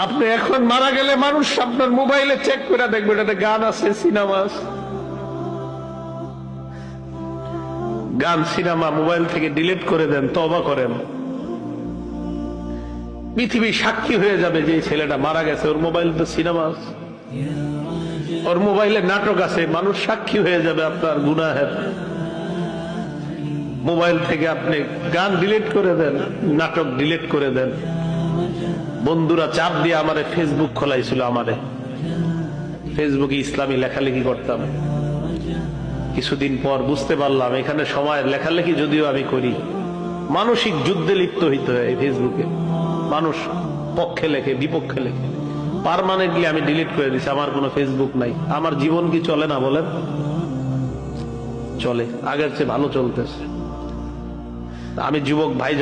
আপনি এখন মারা গেলে মানুষ আপনার মোবাইলে চেক করে দেখবে এটাতে গান আছে, সিনেমা আছে। গান সিনেমা মোবাইল থেকে ডিলিট করে দেন, তওবা করেন। পৃথিবী সাক্ষী হয়ে যাবে যে ছেলেটা মারা গেছে, ওর মোবাইল তো সিনেমা আছে, ওর মোবাইলে নাটক আছে, মানুষ সাক্ষী হয়ে যাবে আপনার গুনাহের। মোবাইল থেকে আপনি গান ডিলিট করে দেন, নাটক ডিলিট করে দেন। বন্ধুরা চাপ দিয়ে আমারে ফেসবুক খোলাইছিল, আমারে ফেসবুকে ইসলামী লেখালেখি করতাম। কিছুদিন পর বুঝতে পারলাম এখানে সময় লেখালেখি যদিও আমি করি, মানসিক যুদ্ধে লিপ্ত হইতে হয় ফেসবুকে। মানুষ পক্ষে লেখে, বিপক্ষে লেখে। পার্মানেন্টলি আমি ডিলিট করে দিছি, আমার কোনো ফেসবুক নাই। আমার জীবন কি চলে না বলেন? চলে, আগের চেয়ে ভালো চলতেছে। আমি যুবক ভাই